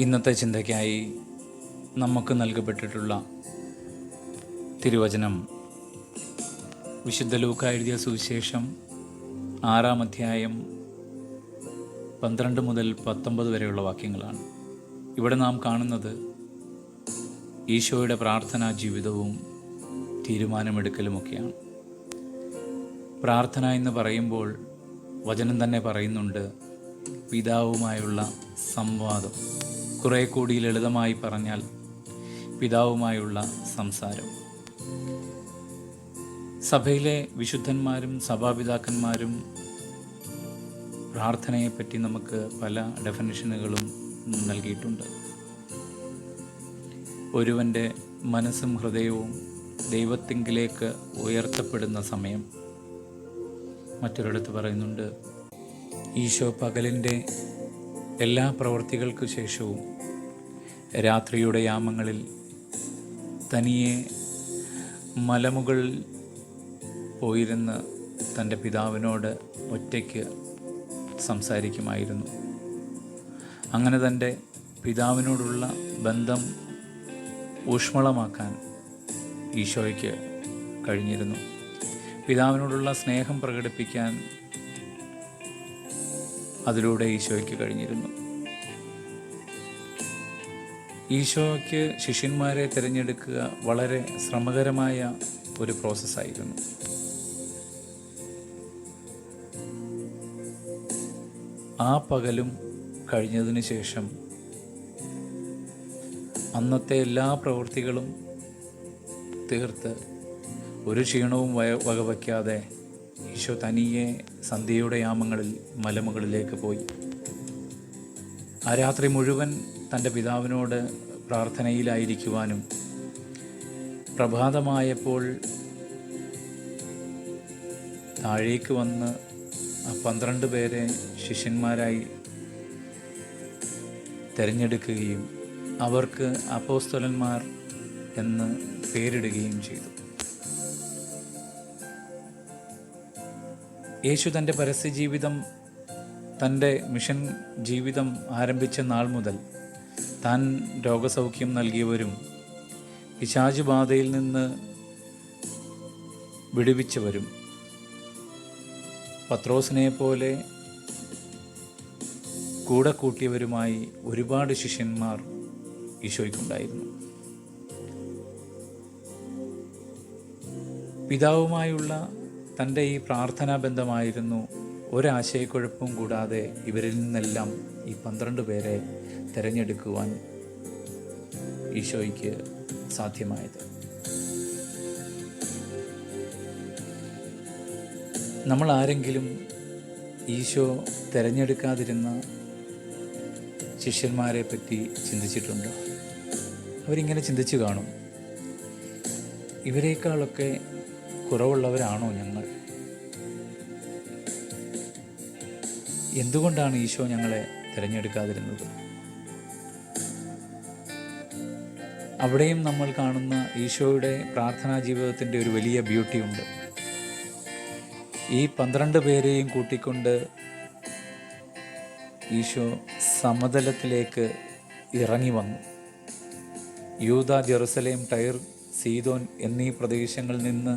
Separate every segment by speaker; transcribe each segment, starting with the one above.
Speaker 1: ഇന്നത്തെ ചിന്തയ്ക്കായി നമുക്ക് നൽകപ്പെട്ടിട്ടുള്ള തിരുവചനം വിശുദ്ധ ലൂക്കാ എഴുതിയ സുവിശേഷം 6-ാം അധ്യായം 12 മുതൽ 19 വരെയുള്ള വാക്യങ്ങളാണ്. ഇവിടെ നാം കാണുന്നത് ഈശോയുടെ പ്രാർത്ഥനാ ജീവിതവും തീരുമാനമെടുക്കലുമൊക്കെയാണ്. പ്രാർത്ഥന എന്ന് പറയുമ്പോൾ വചനം തന്നെ പറയുന്നുണ്ട്, പിതാവുമായുള്ള സംവാദം. കുറേ കൂടി ലളിതമായി പറഞ്ഞാൽ പിതാവുമായുള്ള സംസാരം. സഭയിലെ വിശുദ്ധന്മാരും സഭാപിതാക്കന്മാരും പ്രാർത്ഥനയെപ്പറ്റി നമുക്ക് പല ഡെഫിനിഷനുകളും നൽകിയിട്ടുണ്ട്. ഒരുവൻ്റെ മനസ്സും ഹൃദയവും ദൈവത്തിങ്കിലേക്ക് ഉയർത്തപ്പെടുന്ന സമയം. മറ്റൊരിടത്ത് പറയുന്നുണ്ട്, ഈശോ പകലിൻ്റെ എല്ലാ പ്രവൃത്തികൾക്കു ശേഷവും രാത്രിയുടെ യാമങ്ങളിൽ തനിയെ മലമുകളിൽ പോയിരുന്ന് തൻ്റെ പിതാവിനോട് ഒറ്റയ്ക്ക് സംസാരിക്കുമായിരുന്നു. അങ്ങനെ തൻ്റെ പിതാവിനോടുള്ള ബന്ധം ഊഷ്മളമാക്കാൻ ഈശോയ്ക്ക് കഴിഞ്ഞിരുന്നു. പിതാവിനോടുള്ള സ്നേഹം പ്രകടിപ്പിക്കാൻ അതിലൂടെ ഈശോയ്ക്ക് കഴിഞ്ഞിരുന്നു. ഈശോയ്ക്ക് ശിഷ്യന്മാരെ തിരഞ്ഞെടുക്കുക വളരെ ശ്രമകരമായ ഒരു പ്രോസസ്സായിരുന്നു. ആ പകലും കഴിഞ്ഞതിന് ശേഷം അന്നത്തെ എല്ലാ പ്രവൃത്തികളും തീർത്ത് ഒരു ക്ഷീണവും വകവയ്ക്കാതെ ഈശോ തനിയെ സന്ധ്യയുടെ യാമങ്ങളിൽ മലമുകളിലേക്ക് പോയി. ആ രാത്രി മുഴുവൻ തൻ്റെ പിതാവിനോട് പ്രാർത്ഥനയിലായിരിക്കുവാനും പ്രഭാതമായപ്പോൾ താഴേക്ക് വന്ന് ആ 12 പേരെ ശിഷ്യന്മാരായി തിരഞ്ഞെടുക്കുകയും അവർക്ക് അപ്പോസ്തലന്മാർ എന്ന് പേരിടുകയും ചെയ്തു. യേശു തൻ്റെ പരസ്യജീവിതം, തൻ്റെ മിഷൻ ജീവിതം ആരംഭിച്ച നാൾ മുതൽ താൻ രോഗസൗഖ്യം നൽകിയവരും പിശാച് ബാധയിൽ നിന്ന് വിടുവിച്ചവരും പത്രോസിനെ പോലെ കൂടെ കൂട്ടിയവരുമായി ഒരുപാട് ശിഷ്യന്മാർ ഈശോയ്ക്കുണ്ടായിരുന്നു. പിതാവുമായുള്ള തൻ്റെ ഈ പ്രാർത്ഥനാ ബന്ധമായിരുന്നു ഒരാശയക്കുഴപ്പവും കൂടാതെ ഇവരിൽ നിന്നെല്ലാം ഈ 12 പേരെ തിരഞ്ഞെടുക്കുവാൻ ഈശോയ്ക്ക് സാധ്യമായത്. നമ്മൾ ആരെങ്കിലും ഈശോ തിരഞ്ഞെടുക്കാതിരുന്ന ശിഷ്യന്മാരെ പറ്റി ചിന്തിച്ചിട്ടുണ്ടോ? അവരിങ്ങനെ ചിന്തിച്ചു കാണും, ഇവരെക്കാളൊക്കെ കുറവുള്ളവരാണോ ഞങ്ങൾ? എന്തുകൊണ്ടാണ് ഈശോ ഞങ്ങളെ തിരഞ്ഞെടുക്കാതിരുന്നത്? അവിടെയും നമ്മൾ കാണുന്ന ഈശോയുടെ പ്രാർത്ഥനാ ജീവിതത്തിൻ്റെ ഒരു വലിയ ബ്യൂട്ടിയുണ്ട്. ഈ 12 പേരെയും കൂട്ടിക്കൊണ്ട് ഈശോ സമതലത്തിലേക്ക് ഇറങ്ങി വന്നു. യൂദ, ജെറുസലേം, ടൈർ, സീദോൻ എന്നീ പ്രദേശങ്ങളിൽ നിന്ന്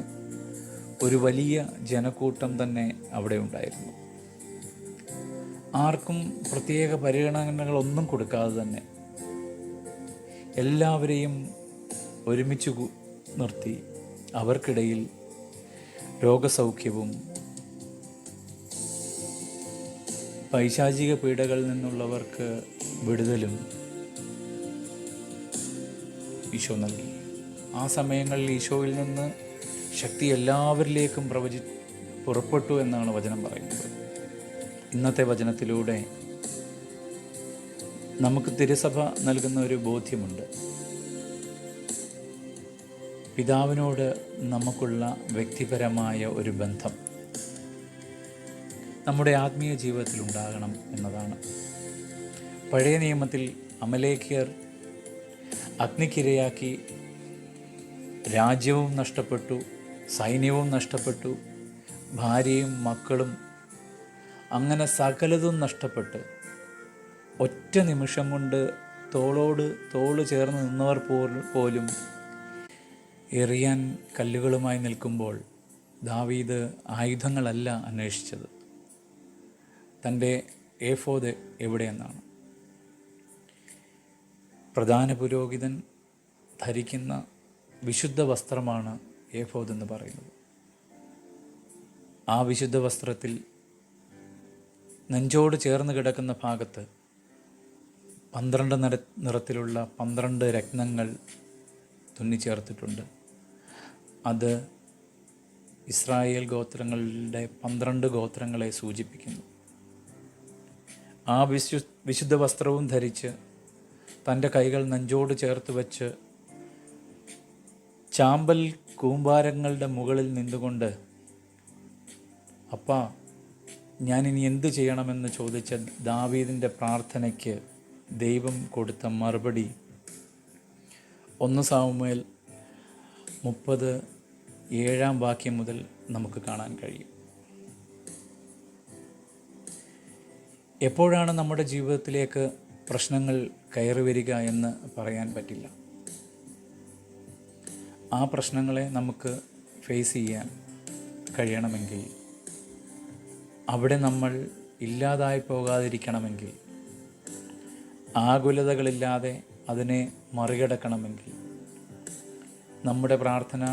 Speaker 1: ഒരു വലിയ ജനക്കൂട്ടം തന്നെ അവിടെ ഉണ്ടായിരുന്നു. ആർക്കും പ്രത്യേക പരിഗണനകളൊന്നും കൊടുക്കാതെ തന്നെ എല്ലാവരെയും ഒരുമിച്ച് നിർത്തി അവർക്കിടയിൽ രോഗസൗഖ്യവും പൈശാചിക പീഡകളിൽ നിന്നുള്ളവർക്ക് വിടുതലും ഈശോ നൽകി. ആ സമയങ്ങളിൽ ഈശോയിൽ നിന്ന് ശക്തി എല്ലാവരിലേക്കും പുറപ്പെട്ടു എന്നാണ് വചനം പറയുന്നത്. ഇന്നത്തെ വചനത്തിലൂടെ നമുക്ക് തിരുസഭ നൽകുന്ന ഒരു ബോധ്യമുണ്ട്. പിതാവിനോട് നമുക്കുള്ള വ്യക്തിപരമായ ഒരു ബന്ധം നമ്മുടെ ആത്മീയ ജീവിതത്തിൽ ഉണ്ടാകണം എന്നതാണ്. പഴയ നിയമത്തിൽ അമലേഖ്യർ അഗ്നിക്കിരയാക്കി രാജ്യവും നഷ്ടപ്പെട്ടു, സൈന്യവും നഷ്ടപ്പെട്ടു, ഭാര്യയും മക്കളും അങ്ങനെ സകലതും നഷ്ടപ്പെട്ട് ഒറ്റ നിമിഷം കൊണ്ട് തോളോട് തോള് ചേർന്ന് നിന്നവർ പോലും എറിയാൻ കല്ലുകളുമായി നിൽക്കുമ്പോൾ ദാവീദ് ആയുധങ്ങളല്ല അന്വേഷിച്ചത്, തൻ്റെ ഏഫോദ് എവിടെയെന്നാണ്. പ്രധാന പുരോഹിതൻ ധരിക്കുന്ന വിശുദ്ധ വസ്ത്രമാണ് ഏഫോദ് എന്ന് പറയുന്നത്. ആ വിശുദ്ധ വസ്ത്രത്തിൽ നെഞ്ചോട് ചേർന്ന് കിടക്കുന്ന ഭാഗത്ത് 12 നിറത്തിലുള്ള 12 രത്നങ്ങൾ തുന്നിച്ചേർത്തിട്ടുണ്ട്. അത് ഇസ്രായേൽ ഗോത്രങ്ങളുടെ 12 ഗോത്രങ്ങളെ സൂചിപ്പിക്കുന്നു. ആ വിശുദ്ധ വസ്ത്രവും ധരിച്ച് തൻ്റെ കൈകൾ നെഞ്ചോട് ചേർത്ത് വെച്ച് ചാമ്പൽ കൂമ്പാരങ്ങളുടെ മുകളിൽ നിന്നുകൊണ്ട് അപ്പാ ഞാനിനി എന്തു ചെയ്യണമെന്ന് ചോദിച്ച ദാവീദിൻ്റെ പ്രാർത്ഥനയ്ക്ക് ദൈവം കൊടുത്ത മറുപടി 1 സാമുവേൽ 30:7 മുതൽ നമുക്ക് കാണാൻ കഴിയും. എപ്പോഴാണ് നമ്മുടെ ജീവിതത്തിലേക്ക് പ്രശ്നങ്ങൾ കയറി വരിക എന്ന് പറയാൻ പറ്റില്ല. ആ പ്രശ്നങ്ങളെ നമുക്ക് ഫേസ് ചെയ്യാൻ കഴിയണമെങ്കിൽ, അവിടെ നമ്മൾ ഇല്ലാതായി പോകാതിരിക്കണമെങ്കിൽ, ആകുലതകളില്ലാതെ അതിനെ മറികടക്കണമെങ്കിൽ, നമ്മുടെ പ്രാർത്ഥന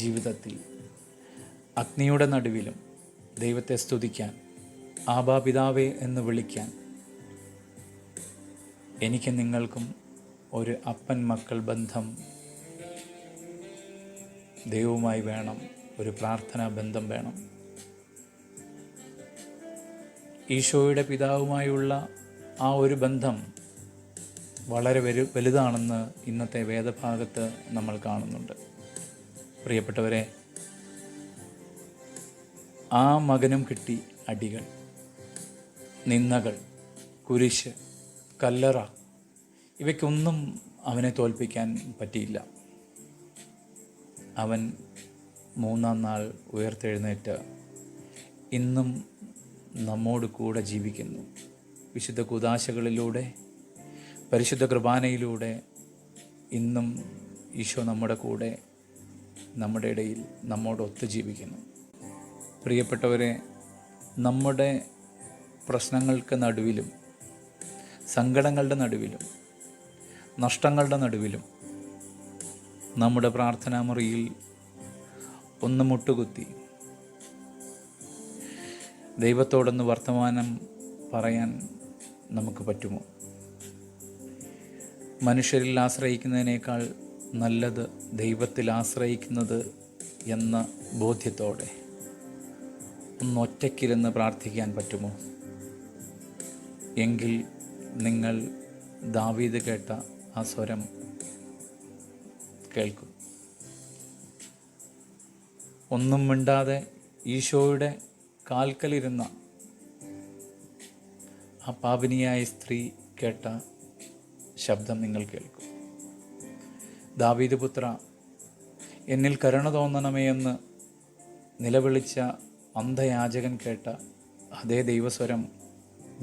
Speaker 1: ജീവിതത്തിൽ അഗ്നിയുടെ നടുവിലും ദൈവത്തെ സ്തുതിക്കാൻ, ആബാ പിതാവേ എന്ന് വിളിക്കാൻ എനിക്ക് നിങ്ങൾക്കും ഒരു അപ്പൻ മക്കൾ ബന്ധം ദൈവവുമായി വേണം, ഒരു പ്രാർത്ഥനാ ബന്ധം വേണം. ഈശോയുടെ പിതാവുമായുള്ള ആ ഒരു ബന്ധം വളരെ വലുതാണെന്ന് ഇന്നത്തെ വേദഭാഗത്ത് നമ്മൾ കാണുന്നുണ്ട്. പ്രിയപ്പെട്ടവരെ, ആ മകനും കിട്ടി അടികൾ, നിന്ദകൾ, കുരിശ്, കല്ലറ. ഇവയ്ക്കൊന്നും അവനെ തോൽപ്പിക്കാൻ പറ്റിയില്ല. അവൻ 3-ാം നാൾ ഉയർത്തെഴുന്നേറ്റ് ഇന്നും നമ്മോട് കൂടെ ജീവിക്കുന്നു. വിശുദ്ധ കൂദാശകളിലൂടെ, പരിശുദ്ധ കുർബാനയിലൂടെ ഇന്നും ഈശോ നമ്മുടെ കൂടെ, നമ്മുടെ ഇടയിൽ നമ്മോടൊത്ത് ജീവിക്കുന്നു. പ്രിയപ്പെട്ടവരെ, നമ്മുടെ പ്രശ്നങ്ങൾക്ക് നടുവിലും, സങ്കടങ്ങളുടെ നടുവിലും, നഷ്ടങ്ങളുടെ നടുവിലും നമ്മുടെ പ്രാർത്ഥനാ മുറിയിൽ ഒന്ന് മുട്ടുകുത്തി ദൈവത്തോടൊന്ന് വർത്തമാനം പറയാൻ നമുക്ക് പറ്റുമോ? മനുഷ്യരിൽ ആശ്രയിക്കുന്നതിനേക്കാൾ നല്ലത് ദൈവത്തിൽ ആശ്രയിക്കുന്നത് എന്ന ബോധ്യത്തോടെ ഒന്നൊറ്റയ്ക്കിരുന്ന് പ്രാർത്ഥിക്കാൻ പറ്റുമോ? എങ്കിൽ നിങ്ങൾ ദാവീദ് കേട്ട ആ സ്വരം കേൾക്കും. ഒന്നും മിണ്ടാതെ ഈശോയുടെ കാൽക്കലിരുന്ന ആ പാപിനിയായ സ്ത്രീ കേട്ട ശബ്ദം നിങ്ങൾ കേൾക്കും. ദാവീദ് പുത്ര, എന്നിൽ കരുണ തോന്നണമേ എന്ന് നിലവിളിച്ച അന്ധയാചകൻ കേട്ട അതേ ദൈവസ്വരം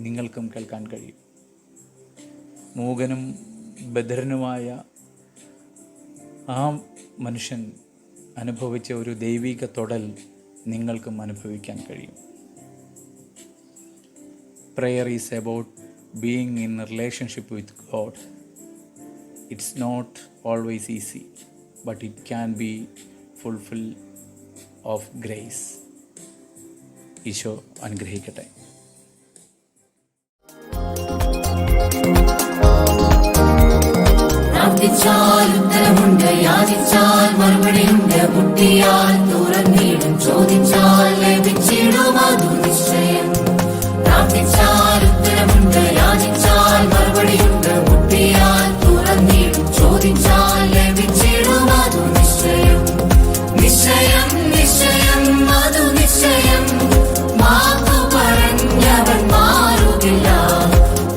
Speaker 1: നിങ്ങൾക്കും കേൾക്കാൻ കഴിയും. മൂകനും ബധിരനുമായ ആ മനുഷ്യൻ അനുഭവിച്ച ഒരു ദൈവിക തൊടൽ നിങ്ങൾക്കും അനുഭവിക്കാൻ കഴിയും. Prayer is about being in a relationship with God. It's not always easy, but it can be full of grace. Isho അനുഗ്രഹിക്കട്ടെ.
Speaker 2: പ്രാർത്ഥിച്ചാൽ ഉത്തരമുണ്ട്, യാചിച്ചാൽ മറുപടിയുണ്ട്, മുട്ടിയാൽ തുറന്നിടും, ചോദിച്ചാൽ ലഭിച്ചിടും, അതു നിശ്ചയം. പ്രാർത്ഥിച്ചാൽ ഉത്തരമുണ്ട്, യാചിച്ചാൽ മറുപടിയുണ്ട്, മുട്ടിയാൽ തുറന്നിടും, ചോദിച്ചാൽ ലഭിച്ചിടും, അതു നിശ്ചയം. നിശ്ചയം നിശ്ചയം അതു നിശ്ചയം, വാക്കു പറഞ്ഞവൻ മാറുകില്ല.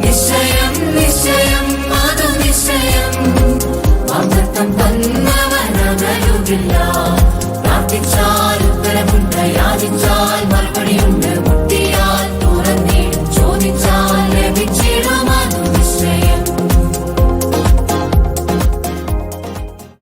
Speaker 2: നിശ്ചയം നിശ്ചയം അതു നിശ്ചയം, വാഗ്ദത്തം തന്നവൻ അകലുകില്ല.